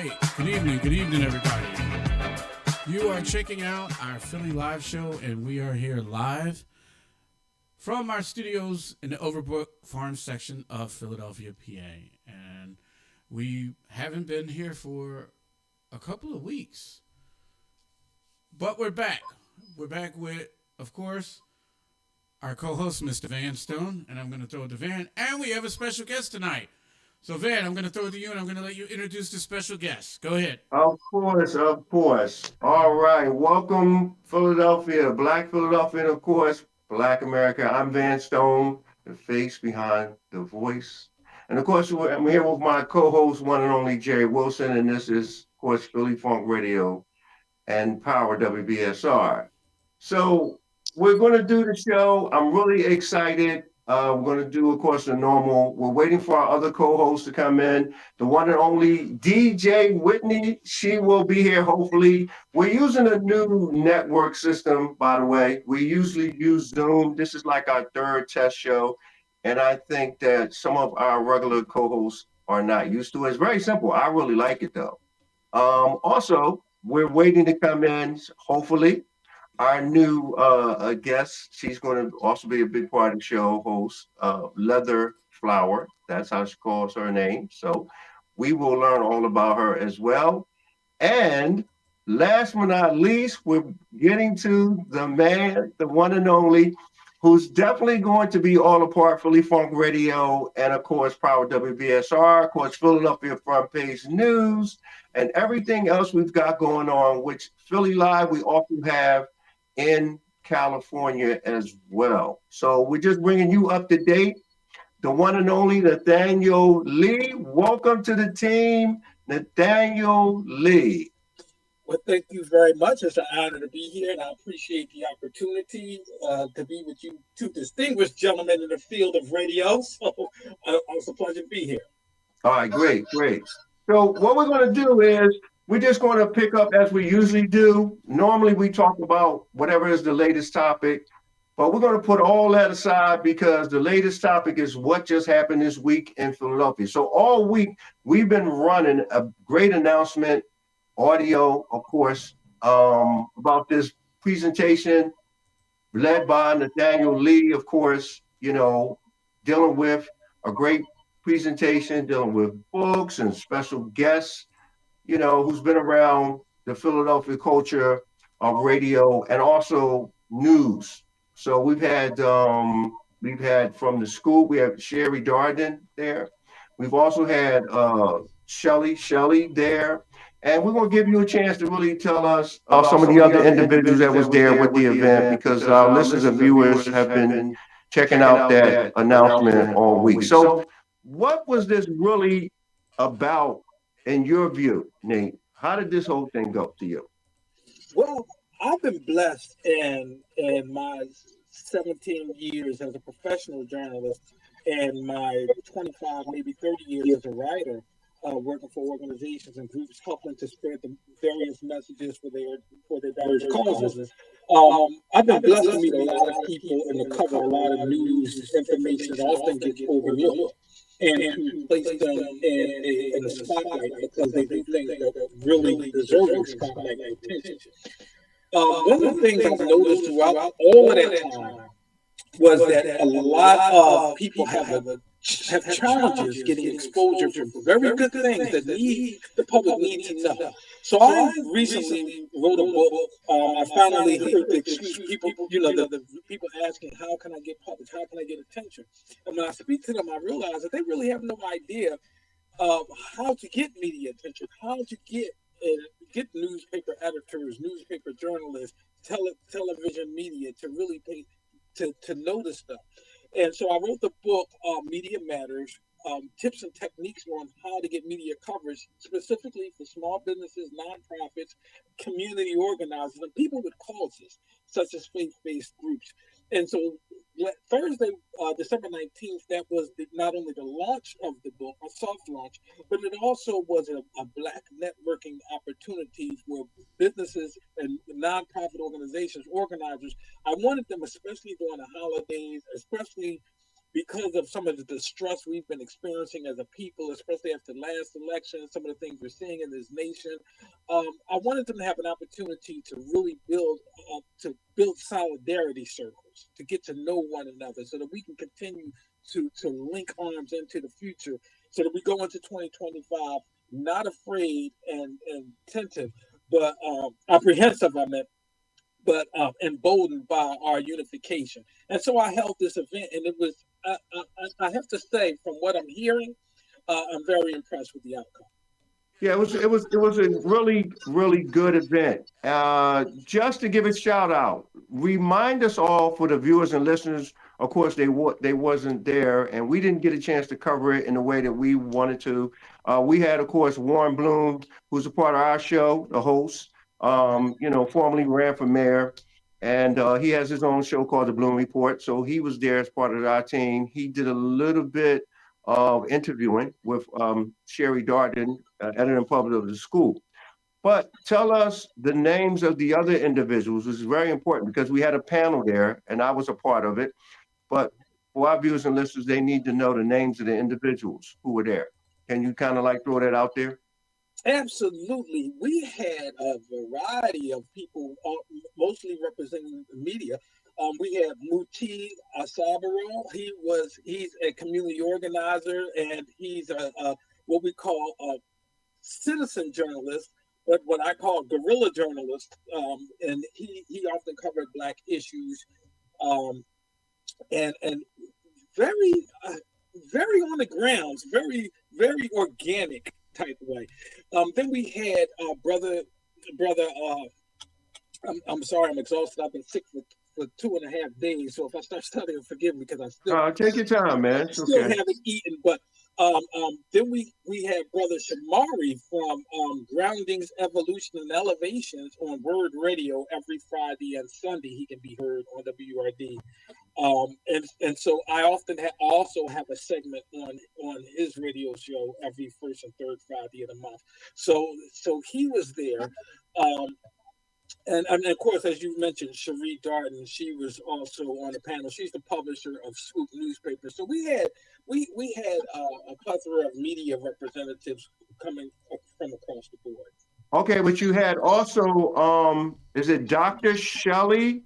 right. Good evening, everybody. You are checking out our Philly live show, and we are here live from our studios in the Overbrook Farm section of Philadelphia, PA. And we haven't been here for a couple of weeks, but we're back. We're back with, of course, our co-host, Mr. Van Stone, and I'm going to throw it to Van. And we have a special guest tonight. So, Van, I'm going to throw it to you, and I'm going to let you introduce the special guest. Go ahead. Of course, of course. All right. Welcome, Philadelphia, Black Philadelphia, and of course, Black America. I'm Van Stone, the face behind the voice. And of course, I'm here with my co host, one and only Jerry Wilson. And this is, of course, Philly Funk Radio and Power WBSR. So we're going to do the show. I'm really excited. We're going to do, of course, the normal. We're waiting for our other co-host to come in. The one and only DJ Whitney. She will be here, hopefully. We're using a new network system, by the way. We usually use Zoom. This is like our third test show. And I think that some of our regular co-hosts are not used to it. It's very simple. I really like it, though. Also, we're waiting to come in, hopefully. Our new guest, she's going to also be a big part of the show, host Leather Flower. That's how she calls her name. So we will learn all about her as well. And last but not least, we're getting to the man, the one and only, who's definitely going to be all a part Philly Funk Radio and, of course, Power WBSR, of course, Philadelphia Front Page News, and everything else we've got going on, which Philly Live we often have in California as well. So we're just bringing you up to date. The one and only Nathaniel Lee. Welcome to the team, Nathaniel Lee. Well, thank you very much. It's an honor to be here, and I appreciate the opportunity to be with you two distinguished gentlemen in the field of radio. So it's a pleasure to be here. All right, great. So what we're going to do is we're just going to pick up as we usually do. Normally we talk about whatever is the latest topic, but we're going to put all that aside because the latest topic is what just happened this week in Philadelphia. So all week we've been running a great announcement, audio, of course, about this presentation led by Nathaniel Lee, of course, dealing with a great presentation, dealing with books and special guests, who's been around the Philadelphia culture of radio and also news. So we've had from the school, we have Sherry Darden there. We've also had Shelly there. And we're going to give you a chance to really tell us some of the other individuals that was there with the event because our listeners and viewers have been checking out that announcement all week. So what was this really about in your view, Nate? How did this whole thing go to you? Well, I've been blessed in my 17 years as a professional journalist and my 25, maybe 30 years as a writer. Working for organizations and groups, helping to spread the various messages for their various causes. I've been blessed to meet a lot of people and to cover a lot of news information that often gets overlooked, and to place them in the spotlight because they do things that really deserve the spotlight and attention. One of the things I've noticed throughout all of that time was that a lot of people have challenges getting exposure to very good things that the public needs to know. So I recently wrote a book. I finally heard the excuse people, the people asking, how can I get published? How can I get attention? And when I speak to them, I realize that they really have no idea of how to get media attention, how to get newspaper editors, newspaper journalists, television media to really pay to notice stuff. And so I wrote the book, Media Matters, Tips and Techniques on how to get media coverage, specifically for small businesses, nonprofits, community organizers, and people with causes, such as faith-based groups. And so Thursday, December 19th, that was not only the launch of the book, a soft launch, but it also was a Black networking opportunity for businesses and nonprofit organizations, organizers. I wanted them, especially during the holidays, especially because of some of the distress we've been experiencing as a people, especially after the last election, some of the things we're seeing in this nation. I wanted them to have an opportunity to really build solidarity circles, to get to know one another, so that we can continue to link arms into the future, so that we go into 2025 not afraid and tentative, but apprehensive. I meant, but emboldened by our unification. And so I held this event, and it was, I have to say, from what I'm hearing, I'm very impressed with the outcome. Yeah, it was a really good event. Just to give a shout out, remind us all, for the viewers and listeners. Of course, they wasn't there, and we didn't get a chance to cover it in the way that we wanted to. We had, of course, Warren Bloom, who's a part of our show, the host. Formerly ran for mayor, and he has his own show called the Bloom Report. So he was there as part of our team. He did a little bit of interviewing with Sherry Darden, editor in public of the school. But tell us the names of the other individuals, which is very important because we had a panel there and I was a part of it. But for our viewers and listeners, they need to know the names of the individuals who were there. Can you kind of like throw that out there? Absolutely. We had a variety of people, mostly representing the media. We had Muti Asabaro. He's a community organizer, and he's a what we call a citizen journalist, but what I call guerrilla journalist. And he often covered Black issues, um, and very very on the grounds, very organic type way. Then we had brother. I'm sorry, I'm exhausted. I've been sick for 2.5 days. So if I start studying, forgive me because I Take your time, man. It's still okay. haven't eaten. But then we had brother Shamari from Groundings, Evolution, and Elevations on Word Radio every Friday and Sunday. He can be heard on WRD. And so I also have a segment on his radio show every first and third Friday of the month. So he was there. And of course, as you mentioned, Cherie Darden, she was also on the panel. She's the publisher of Scoop newspaper. So we had a plethora of media representatives coming from across the board. Okay, but you had also, is it Dr. Shelley?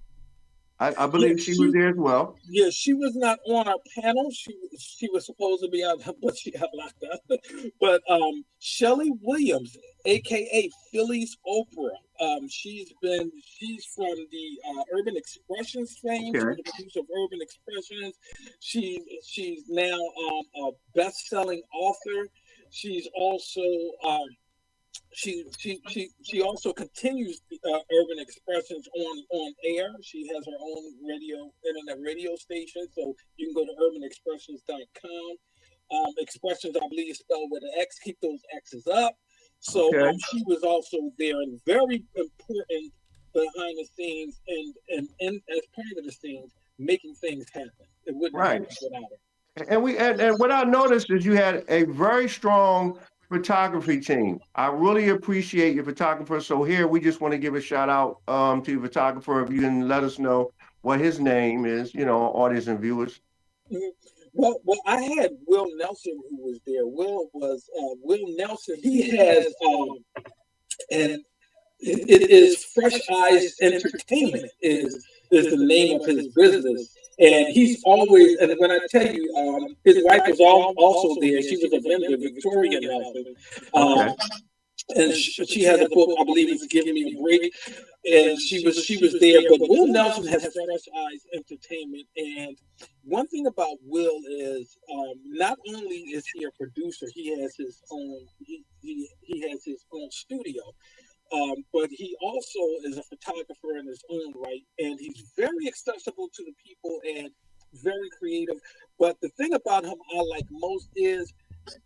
I believe she was there as well. Yeah, she was not on our panel. She was supposed to be out, but she got locked up. But Shelly Williams, aka Philly's Oprah, she's from the Urban Expressions fame. Okay. She's the producer of Urban Expressions. She's now a best-selling author. She's also she also continues Urban Expressions on air. She has her own internet radio station, so you can go to urbanexpressions.com. Expressions, I believe, is spelled with an X. Keep those X's up. So Okay. she was also there and very important behind the scenes and as part of the scenes, making things happen. It wouldn't Right. happen without her. And what I noticed is you had a very strong photography team. I really appreciate your photographer. So here we just want to give a shout out to your photographer. If you can let us know what his name is, audience and viewers. Mhm. Well, I had Will Nelson who was there. Will Nelson. He has and it is Fresh Eyes Entertainment is the name of his business. And he's always, and when I tell you, his wife was also there. She was a vendor, Victoria Nelson. Okay. And she has a book, I believe it's Give Me a Break. And she was there. But Will Nelson has Fresh Eyes Entertainment. And one thing about Will is not only is he a producer, he has his own studio. But he also is a photographer in his own right, and he's very accessible to the people and very creative. But the thing about him I like most is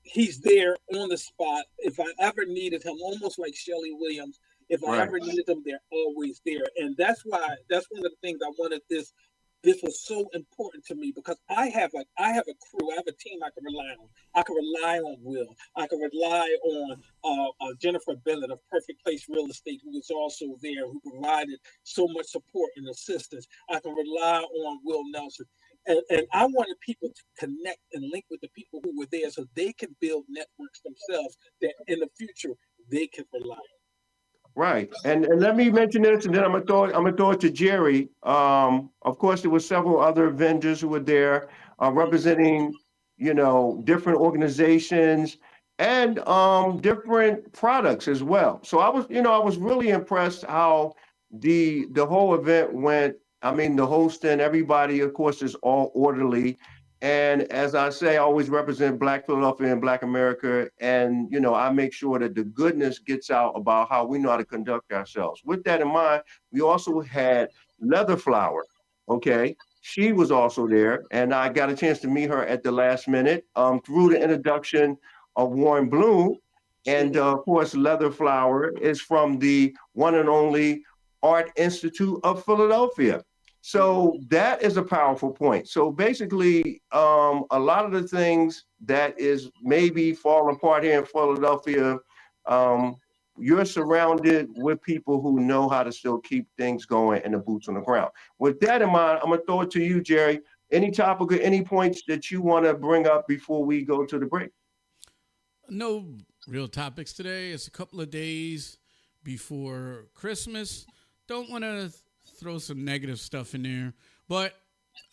he's there on the spot. If I ever needed him, almost like Shelly Williams, if I Right. ever needed them, they're always there. And that's one of the things I wanted this was so important to me because I have a crew, I have a team I can rely on. I can rely on Will. I can rely on Jennifer Bennett of Perfect Place Real Estate, who was also there, who provided so much support and assistance. I can rely on Will Nelson. And I wanted people to connect and link with the people who were there so they can build networks themselves that in the future they can rely on. Right. And let me mention this, and then I'm gonna throw it to Jerry. Of course, there were several other vendors who were there representing, different organizations and different products as well. So I was really impressed how the whole event went. I mean, the host and everybody, of course, is all orderly. And as I say, I always represent Black Philadelphia and Black America. And, I make sure that the goodness gets out about how we know how to conduct ourselves. With that in mind, we also had Leather Flower. Okay. She was also there. And I got a chance to meet her at the last minute through the introduction of Warren Bloom. And of course, Leather Flower is from the one and only Art Institute of Philadelphia. So that is a powerful point. So basically, a lot of the things that is maybe falling apart here in Philadelphia, um, you're surrounded with people who know how to still keep things going and the boots on the ground. With that in mind, I'm gonna throw it to you, Jerry. Any topic or any points that you want to bring up before we go to the break? No real topics today. It's a couple of days before Christmas. Don't want to throw some negative stuff in there, but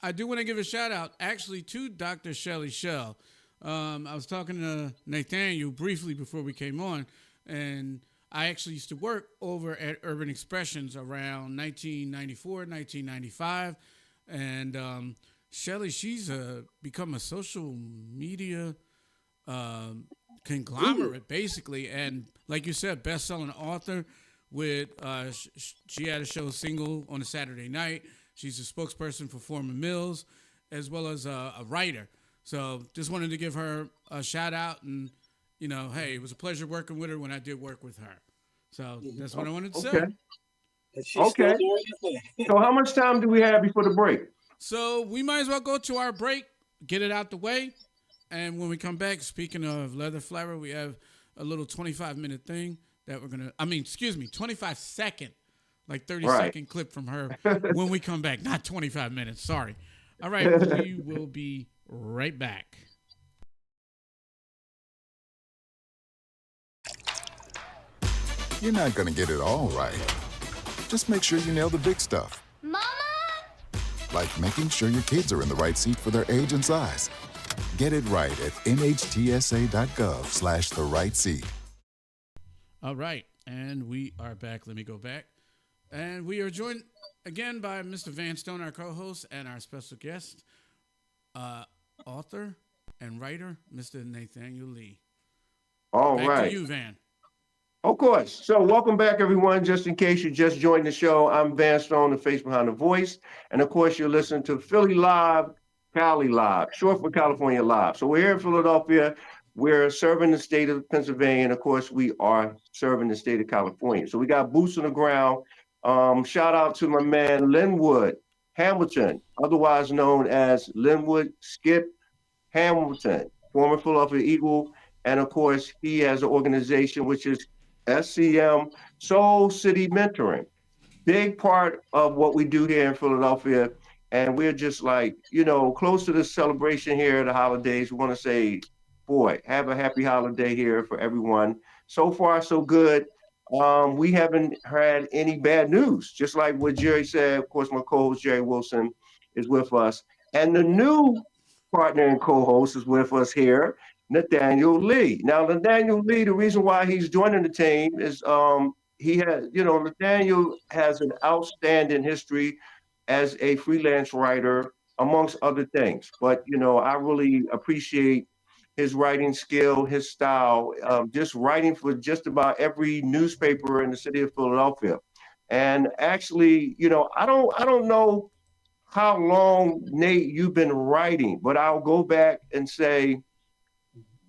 I do want to give a shout out actually to Dr. Shelley Shell. I was talking to Nathaniel briefly before we came on, and I actually used to work over at Urban Expressions around 1994, 1995, and Shelley, she's become a social media conglomerate basically, and like you said, best-selling author. With she had a show Single on a Saturday night. She's a spokesperson for Foreman Mills, as well as a writer. So just wanted to give her a shout out, and hey, it was a pleasure working with her when I did work with her. So that's what I wanted to say. Okay. Okay. So how much time do we have before the break? So we might as well go to our break, get it out the way, and when we come back, speaking of Leather Flower, we have a little 25-minute thing that we're going to, 25 second, like 30-second clip from her when we come back. Not 25 minutes, sorry. All right, we will be right back. You're not going to get it all right. Just make sure you nail the big stuff. Mama? Like making sure your kids are in the right seat for their age and size. Get it right at nhtsa.gov/the right seat. All right, and we are back. Let me go back. And we are joined again by Mr. Van Stone, our co-host, and our special guest, author and writer, Mr. Nathaniel Lee. All back right. to you, Van. Of course. So welcome back, everyone. Just in case you just joined the show, I'm Van Stone, the face behind the voice. And of course, you're listening to Philly Live, Cali Live, short for California Live. So we're here in Philadelphia. We're serving the state of Pennsylvania, and of course, we are serving the state of California. So we got boots on the ground. Shout out to my man Linwood Hamilton, otherwise known as Linwood Skip Hamilton, former Philadelphia Eagle, and of course, he has an organization which is SCM Soul City Mentoring. Big part of what we do here in Philadelphia, and we're just like close to the celebration here, the holidays. We want to say, boy, have a happy holiday here for everyone. So far, so good. We haven't had any bad news. Just like what Jerry said, of course, my co-host Jerry Wilson is with us. And the new partner and co-host is with us here, Nathaniel Lee. Now, Nathaniel Lee, the reason why he's joining the team is Nathaniel has an outstanding history as a freelance writer, amongst other things. But, I really appreciate his writing skill, his style, just writing for just about every newspaper in the city of Philadelphia. And actually, I don't know how long, Nate, you've been writing, but I'll go back and say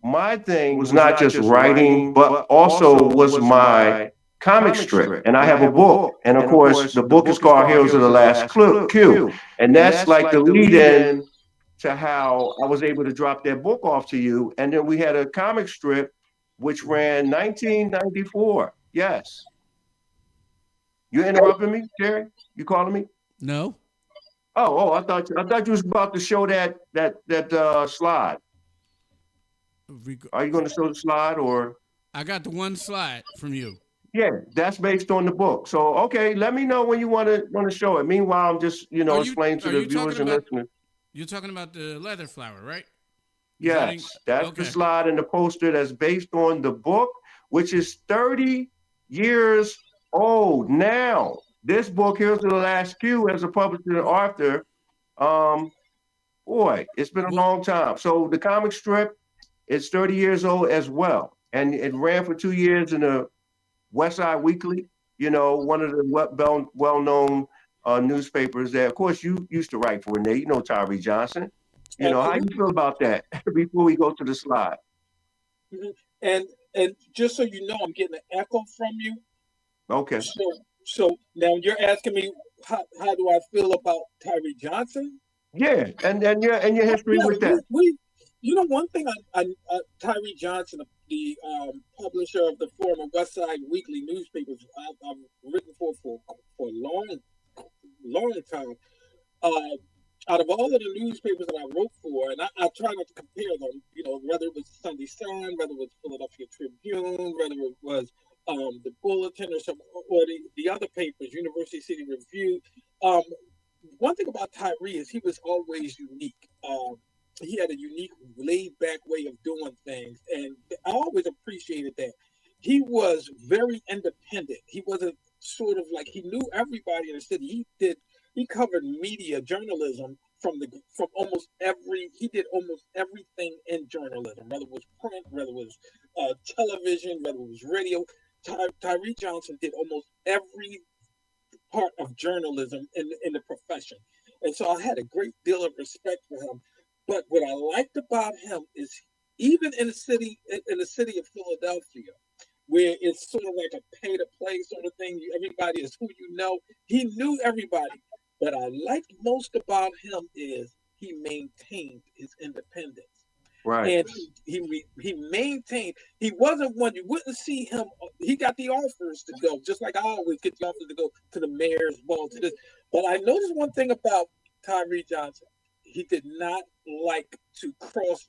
my thing was not just writing, but also was my comic strip. And I have a book. And of course, the book is called Heroes of the Last Q. And that's like the lead in to how I was able to drop that book off to you. And then we had a comic strip which ran 1994. Yes. You interrupting me, Jerry? You calling me? No. I thought you was about to show that slide. Are you going to show the slide or? I got the one slide from you. Yeah, that's based on the book. So okay, let me know when you want to show it. Meanwhile, I'm just explaining to Are the you viewers talking and about? listeners. You're talking about the leather flower, right? Yes, that's the Okay. slide in the poster that's based on the book, which is 30 years old now. This book, Here's to the Last Q, as a publisher and author, um, boy, it's been a Well, long time. So the comic strip is 30 years old as well. And it ran for 2 years in the West Side Weekly, one of the well-known newspapers that, of course, you used to write for, Renee. You know Tyree Johnson. How you Absolutely. feel about that before we go to the slide? Mhm. And just so you know, I'm getting an echo from you. Okay. So now you're asking me how do I feel about Tyree Johnson? Yeah, and your history Yeah, with that. we one thing Tyree Johnson, the publisher of the former West Side Weekly newspapers, I've written for a long time. Out of all of the newspapers that I wrote for, and I try not to compare them, whether it was Sunday Sun, whether it was Philadelphia Tribune, whether it was the Bulletin or the other papers, University City Review. One thing about Tyree is he was always unique. He had a unique, laid-back way of doing things, and I always appreciated that. He was very independent. He wasn't sort of like he knew everybody in the city. He covered media journalism from almost every. He did almost everything in journalism, whether it was print, whether it was television, whether it was radio. Tyree Johnson did almost every part of journalism in the profession, and so I had a great deal of respect for him. But what I liked about him is even in the city of Philadelphia, where it's sort of like a pay to play sort of thing. Everybody is who you know. He knew everybody. What I liked most about him is he maintained his independence. Right. And he maintained. He wasn't one you wouldn't see him. He got the offers to go, just like I always get the offers to go to the mayor's ball to this. But I noticed one thing about Tyree Johnson. He did not like to cross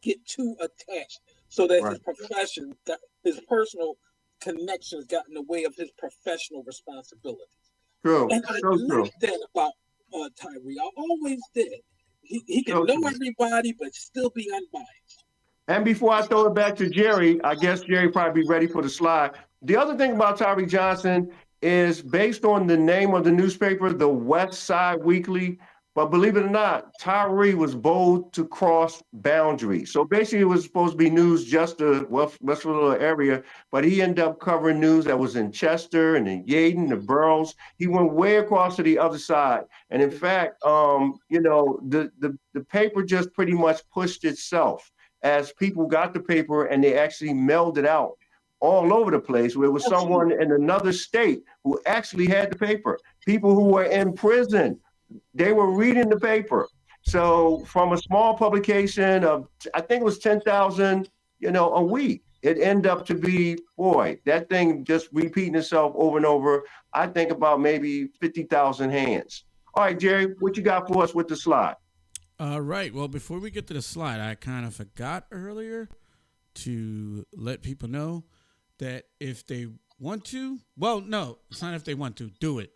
get too attached so that Right. his profession, his personal connections got in the way of his professional responsibilities. True. And I So true. liked that about Tyree. I always did. He can So know true. everybody, but still be unbiased. And before I throw it back to Jerry, I guess Jerry probably be ready for the slide. The other thing about Tyree Johnson is based on the name of the newspaper, the West Side Weekly. But believe it or not, Tyree was bold to cross boundaries. So basically, it was supposed to be news just the West Philadelphia area, but he ended up covering news that was in Chester and in Yeadon, the boroughs. He went way across to the other side. And in fact, the paper just pretty much pushed itself as people got the paper and they actually mailed it out all over the place, where it was someone in another state who actually had the paper. People who were in prison, they were reading the paper. So from a small publication of, I think it was 10,000, a week, it ended up to be, boy, that thing just repeating itself over and over. I think about maybe 50,000 hands. All right, Jerry, what you got for us with the slide? All right. Well, before we get to the slide, I kind of forgot earlier to let people know that if they want to, well, no, it's not if they want to, do it.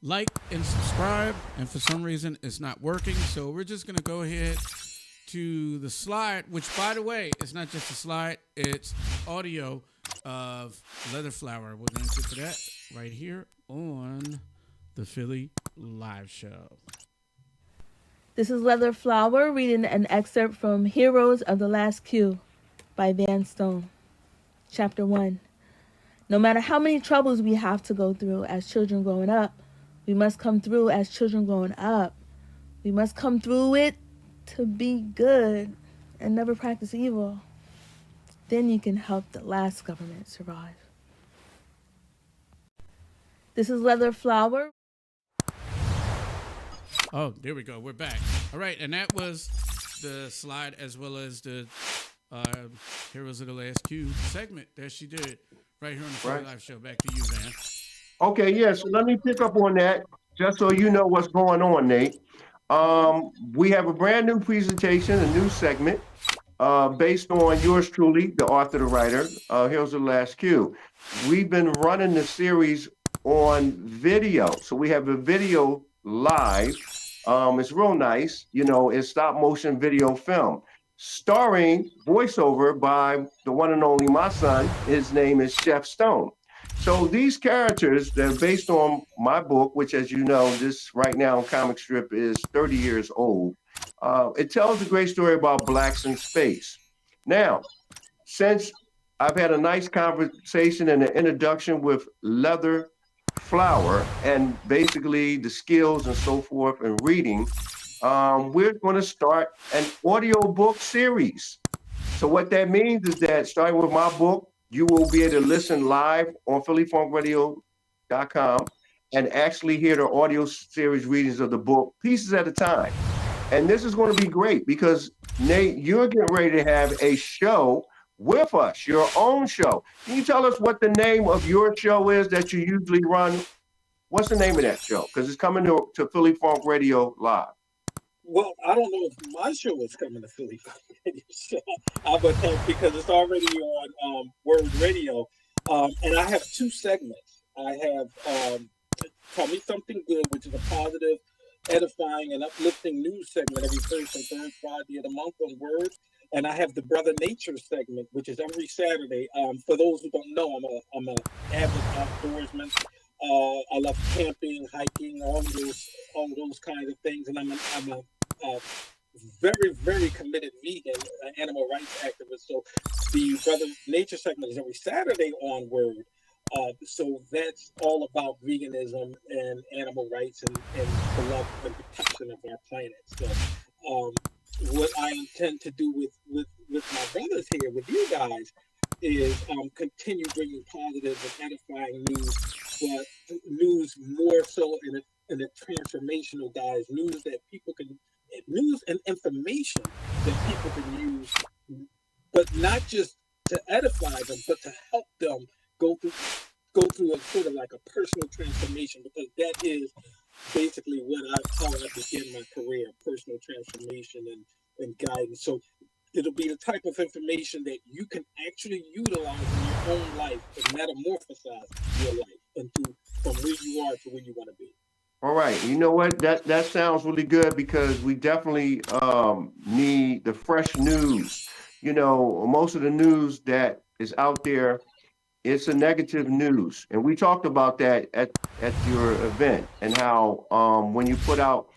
Like and subscribe, and for some reason it's not working, so we're just going to go ahead to the slide, which, by the way, it's not just a slide, it's audio of Leather Flower. We're going to get to that right here on the Philly Live Show. This is Leather Flower reading an excerpt from Heroes of the Last Q by Van Stone. Chapter 1. No matter how many troubles we have to go through as children growing up, we must come through as children growing up. We must come through it to be good and never practice evil. Then you can help the last government survive. This is Leather Flower. Oh, there we go. We're back. All right, and that was the slide as well as the Heroes of the Last Q segment that she did right here on the Philly Live Show. Back to you, Van. Okay, yeah, so let me pick up on that, just so you know what's going on, Nate. We have a brand new presentation, a new segment, based on yours truly, the author, the writer, Here's the Last Cue. We've been running the series on video. So we have a video live. It's real nice. It's stop motion video film, starring voiceover by the one and only my son. His name is Chef Stone. So these characters, they're based on my book, which, as you know, this right now comic strip is 30 years old. It tells a great story about blacks in space. Now, since I've had a nice conversation and an introduction with Leather Flower and basically the skills and so forth and reading, we're going to start an audio book series. So what that means is that starting with my book, you will be able to listen live on phillyfunkradio.com and actually hear the audio series readings of the book pieces at a time. And this is going to be great because, Nate, you're getting ready to have a show with us, your own show. Can you tell us what the name of your show is that you usually run? What's the name of that show? Because it's coming to Philly Funk Radio Live. Well, I don't know if my show is coming to Philly Radio, so I would have, because it's already on Word Radio, and I have two segments. I have Tell Me Something Good, which is a positive, edifying, and uplifting news segment every first and third Friday of the month on Word. And I have the Brother Nature segment, which is every Saturday. For those who don't know, I'm a avid outdoorsman. I love camping, hiking, all those kinds of things, and I'm a very, very committed vegan, animal rights activist. So the Brother Nature segment is every Saturday on Word. So that's all about veganism and animal rights and the love and protection of our planet. So what I intend to do with my brothers here, with you guys, is continue bringing positive and edifying news, but news more so in a transformational, guys, news and information that people can use, but not just to edify them, but to help them go through a sort of like a personal transformation, because that is basically how I began my career, personal transformation and guidance. So it'll be the type of information that you can actually utilize in your own life to metamorphosize your life from where you are to where you want to be. All right. You know what? That sounds really good because we definitely need the fresh news. Most of the news that is out there, it's a negative news. And we talked about that at your event, and how when you put out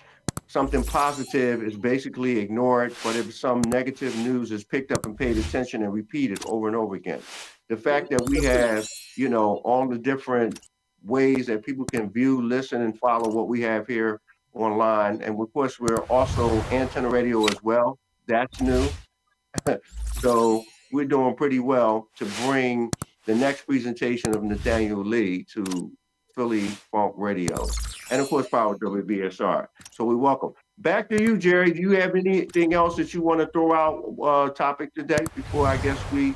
something positive, it's basically ignored, but if some negative news is picked up and paid attention and repeated over and over again. The fact that we have, all the different ways that people can view, listen, and follow what we have here online. And of course, we're also antenna radio as well. That's new. So we're doing pretty well to bring the next presentation of Nathaniel Lee to Philly Funk Radio, and of course, Power WBSR. So we welcome. Back to you, Jerry. Do you have anything else that you want to throw out topic today before I guess we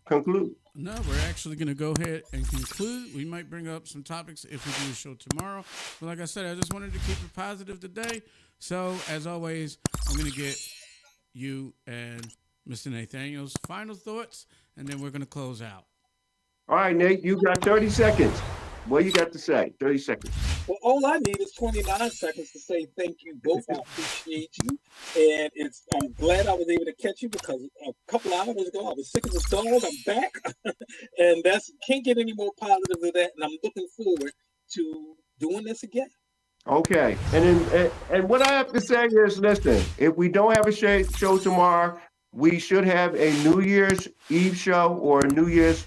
conclude? No, we're actually going to go ahead and conclude. We might bring up some topics if we do a show tomorrow. But like I said, I just wanted to keep it positive today. So, as always, I'm going to get you and Mr. Nathaniel's final thoughts, and then we're going to close out. All right, Nate, you got 30 seconds. What you got to say? 30 seconds. Well, all I need is 29 seconds to say thank you both. I appreciate you. And I'm glad I was able to catch you, because a couple of hours ago I was sick as a dog. I'm back. And can't get any more positive than that. And I'm looking forward to doing this again. Okay. And what I have to say is, listen, if we don't have a show tomorrow, we should have a New Year's Eve show or a New Year's,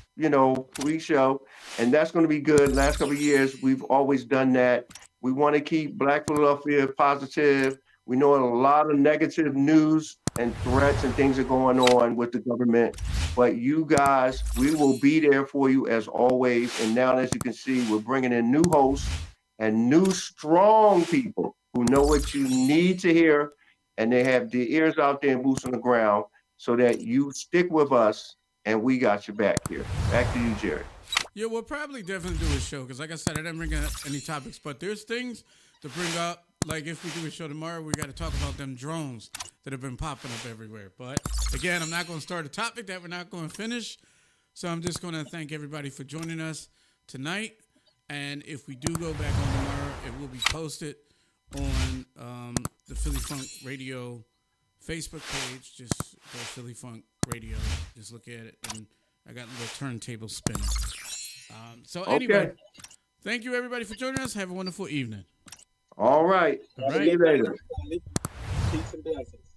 pre-show, and that's going to be good. Last couple of years, we've always done that. We want to keep Black Philadelphia positive. We know a lot of negative news and threats and things are going on with the government, but you guys, we will be there for you as always. And now, as you can see, we're bringing in new hosts and new strong people who know what you need to hear, and they have their ears out there and boots on the ground, so that you stick with us and we got your back here. Back to you, Jerry. Yeah, we'll probably definitely do a show because, like I said, I didn't bring up any topics, but there's things to bring up. Like if we do a show tomorrow, we got to talk about them drones that have been popping up everywhere. But again, I'm not going to start a topic that we're not going to finish. So I'm just going to thank everybody for joining us tonight. And if we do go back on tomorrow, it will be posted on the Philly Funk Radio Facebook page. Just go Philly Funk Radio. Just look at it. And I got a little turntable spinning. So anyway, thank you everybody for joining us. Have a wonderful evening. All right. All right. See you later. Peace and blessings.